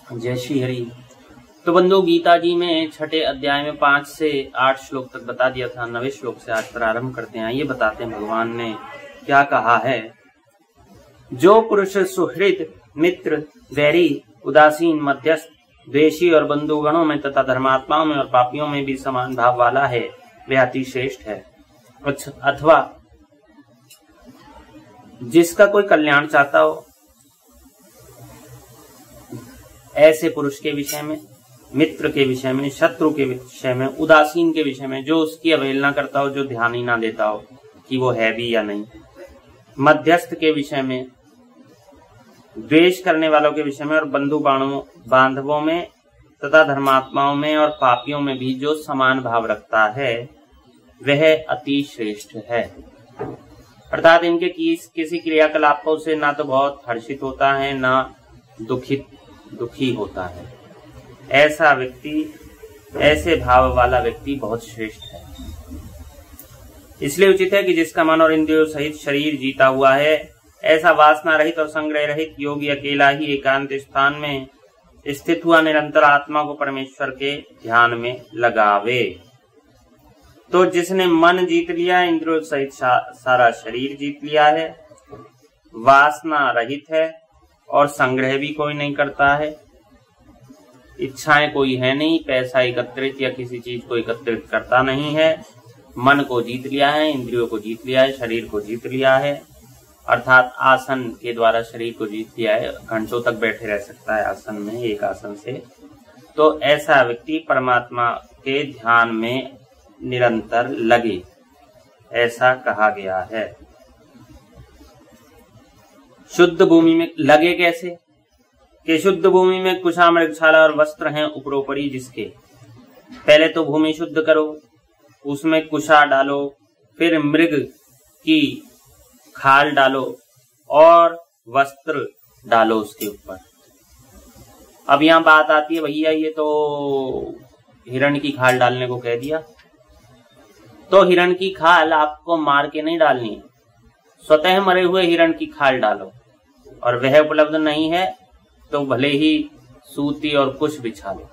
जय श्री हरि। तो बंधु, गीता जी में छठे अध्याय में 5 से 8 श्लोक तक बता दिया था। 9वें श्लोक से आज प्रारंभ करते हैं। ये बताते हैं भगवान ने क्या कहा है। जो पुरुष सुहृद, मित्र, वैरी, उदासीन, मध्यस्थ, द्वेषी और बंधुगणों में तथा धर्मात्माओं में और पापियों में भी समान भाव वाला है, वह अति श्रेष्ठ है। अथवा जिसका कोई कल्याण चाहता हो, ऐसे पुरुष के विषय में, मित्र के विषय में, शत्रु के विषय में, उदासीन के विषय में, जो उसकी अवहेलना करता हो, जो ध्यान ही ना देता हो कि वो है भी या नहीं, मध्यस्थ के विषय में, द्वेष करने वालों के विषय में और बंधु बांधवों में तथा धर्मात्माओं में और पापियों में भी जो समान भाव रखता है, वह अति श्रेष्ठ है। अर्थात इनके किसी क्रियाकलापों से ना तो बहुत हर्षित होता है, ना दुखी होता है। ऐसा व्यक्ति, ऐसे भाव वाला व्यक्ति बहुत श्रेष्ठ है। इसलिए उचित है कि जिसका मन और इंद्रियों सहित शरीर जीता हुआ है, ऐसा वासना रहित और संग्रह रहित योगी अकेला ही एकांत स्थान में स्थित हुआ निरंतर आत्मा को परमेश्वर के ध्यान में लगावे। तो जिसने मन जीत लिया, इंद्रियों सहित सारा शरीर जीत लिया है, वासना रहित है और संग्रह भी कोई नहीं करता है, इच्छाएं कोई है नहीं, पैसा एकत्रित या किसी चीज को एकत्रित करता नहीं है, मन को जीत लिया है, इंद्रियों को जीत लिया है, शरीर को जीत लिया है, अर्थात आसन के द्वारा शरीर को जीत लिया है, घंटों तक बैठे रह सकता है आसन में, एक आसन से। तो ऐसा व्यक्ति परमात्मा के ध्यान में निरंतर लगे, ऐसा कहा गया है। शुद्ध भूमि में लगे कैसे कि शुद्ध भूमि में कुशा, मृगशाला और वस्त्र हैं उपरोपरी जिसके। पहले तो भूमि शुद्ध करो, उसमें कुशा डालो, फिर मृग की खाल डालो और वस्त्र डालो उसके ऊपर। अब यहाँ बात आती है, भैया ये तो हिरण की खाल डालने को कह दिया। तो हिरण की खाल आपको मार के नहीं डालनी है, स्वतः मरे हुए हिरण की खाल डालो। और वह उपलब्ध नहीं है तो भले ही सूती और कुश बिछा लो।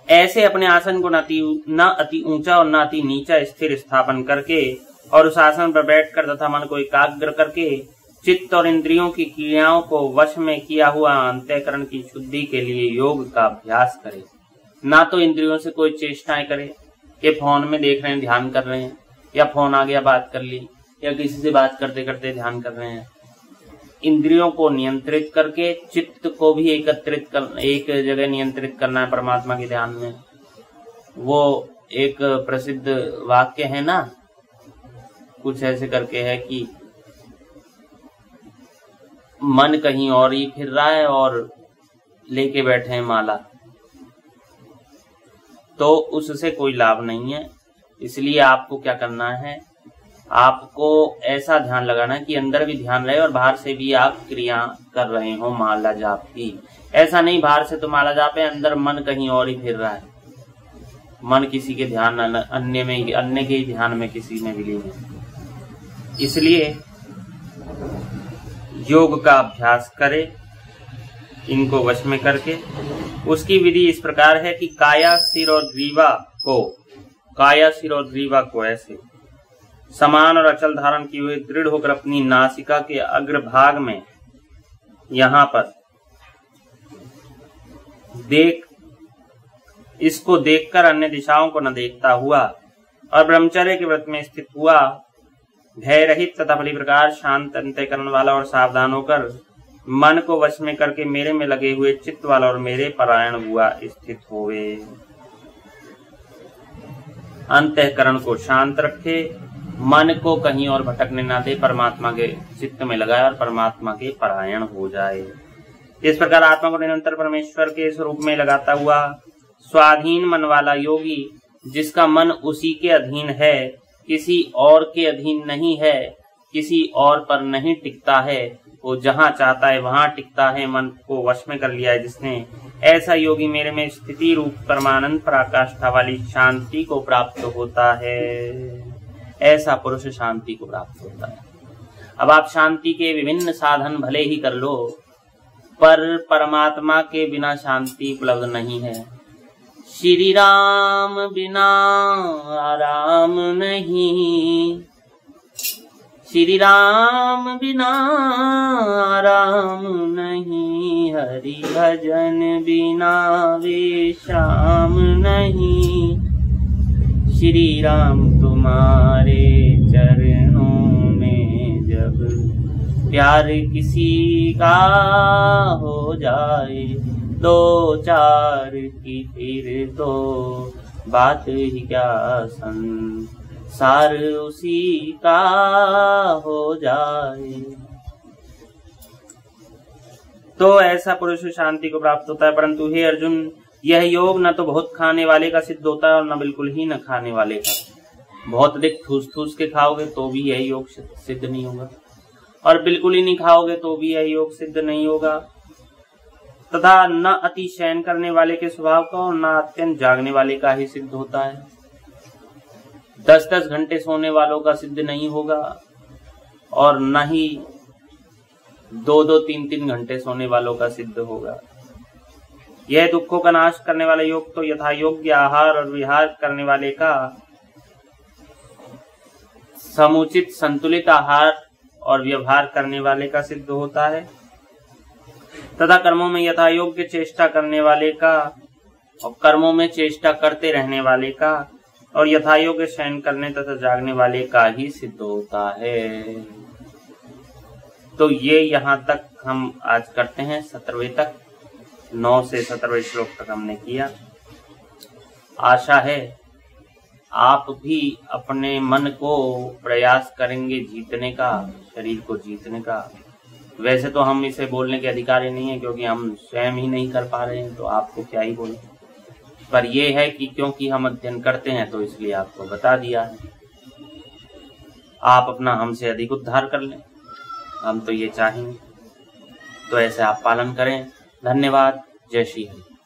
ऐसे अपने आसन को न अति ऊंचा और न अति नीचा स्थिर स्थापन करके और उस आसन पर बैठकर तथा मन को एकाग्र करके चित्त और इंद्रियों की क्रियाओं को वश में किया हुआ अंतःकरण की शुद्धि के लिए योग का अभ्यास करे। ना तो इंद्रियों से कोई चेष्टाएं करे कि फोन में देख रहे हैं, ध्यान कर रहे हैं, या फोन आ गया बात कर ली, या किसी से बात करते करते ध्यान कर रहे हैं। इंद्रियों को नियंत्रित करके चित्त को भी एकत्रित कर, एक जगह नियंत्रित करना है परमात्मा के ध्यान में। वो एक प्रसिद्ध वाक्य है ना, कुछ ऐसे करके है कि मन कहीं और ही फिर रहा है और लेके बैठे हैं माला, तो उससे कोई लाभ नहीं है। इसलिए आपको क्या करना है, आपको ऐसा ध्यान लगाना कि अंदर भी ध्यान रहे और बाहर से भी आप क्रिया कर रहे हो माला जाप की। ऐसा नहीं बाहर से तो माला जाप है, अंदर मन कहीं और ही फिर रहा है, मन किसी के ध्यान अन्य के ही ध्यान में किसी में विलीन है। इसलिए योग का अभ्यास करे इनको वश में करके। उसकी विधि इस प्रकार है कि काया, सिर और ग्रीवा को ऐसे समान और अचल धारण किए हुए दृढ़ होकर अपनी नासिका के अग्रभाग में यहाँ पर इसको देखकर अन्य दिशाओं को न देखता हुआ और ब्रह्मचर्य के व्रत में स्थित हुआ, भय रहित तथा भली प्रकार शांत अंतःकरण वाला और सावधान होकर मन को वश में करके मेरे में लगे हुए चित्त वाला और मेरे परायण हुआ स्थित होवे। अंतःकरण को शांत रखे, मन को कहीं और भटकने ना दे, परमात्मा के चित्त में लगाए और परमात्मा के परायण हो जाए। इस प्रकार आत्मा को निरंतर परमेश्वर के स्वरूप में लगाता हुआ स्वाधीन मन वाला योगी, जिसका मन उसी के अधीन है, किसी और के अधीन नहीं है, किसी और पर नहीं टिकता है, वो जहाँ चाहता है वहां टिकता है, मन को वश में कर लिया है जिसने, ऐसा योगी मेरे में स्थिति रूप परमानंद पराकाष्ठा वाली शांति को प्राप्त होता है। ऐसा पुरुष शांति को प्राप्त होता है। अब आप शांति के विभिन्न साधन भले ही कर लो, पर परमात्मा के बिना शांति उपलब्ध नहीं है। श्री राम बिना आराम नहीं, श्री राम बिना आराम नहीं, हरि भजन बिना विश्राम नहीं। श्री राम तुम्हारे चरणों में जब प्यार किसी का हो जाए, दो चार की फिर तो बात ही क्या, संसार उसी का हो जाए। तो ऐसा पुरुष शांति को प्राप्त होता है। परंतु हे अर्जुन, यह योग न तो बहुत खाने वाले का सिद्ध होता है और न बिल्कुल ही न खाने वाले का। बहुत अधिक ठूस ठूस के खाओगे तो भी यह योग सिद्ध नहीं होगा, और बिल्कुल ही नहीं खाओगे तो भी यह योग सिद्ध नहीं होगा। तथा न अति शयन करने वाले के स्वभाव का और न अत्यंत जागने वाले का ही सिद्ध होता है। 10-10 घंटे सोने वालों का सिद्ध नहीं होगा, और न ही 2-2, 3-3 घंटे सोने वालों का सिद्ध होगा। यह दुखों का नाश करने वाला योग तो यथा योग्य आहार और विहार करने वाले का, समुचित संतुलित आहार और व्यवहार करने वाले का सिद्ध होता है, तथा कर्मों में यथा योग्य चेष्टा करने वाले का और कर्मों में चेष्टा करते रहने वाले का और यथा योग्य शयन करने तथा जागने वाले का ही सिद्ध होता है। तो ये यहाँ तक हम आज करते हैं 17वें तक। 9 से 17वें श्लोक तक हमने किया। आशा है आप भी अपने मन को प्रयास करेंगे जीतने का, शरीर को जीतने का। वैसे तो हम इसे बोलने के अधिकारी नहीं है, क्योंकि हम स्वयं ही नहीं कर पा रहे हैं, तो आपको क्या ही बोले। पर यह है कि क्योंकि हम अध्ययन करते हैं तो इसलिए आपको बता दिया है। आप अपना हमसे अधिक उद्धार कर लें, हम तो ये चाहेंगे। तो ऐसे आप पालन करें। धन्यवाद। जय श्री हरि।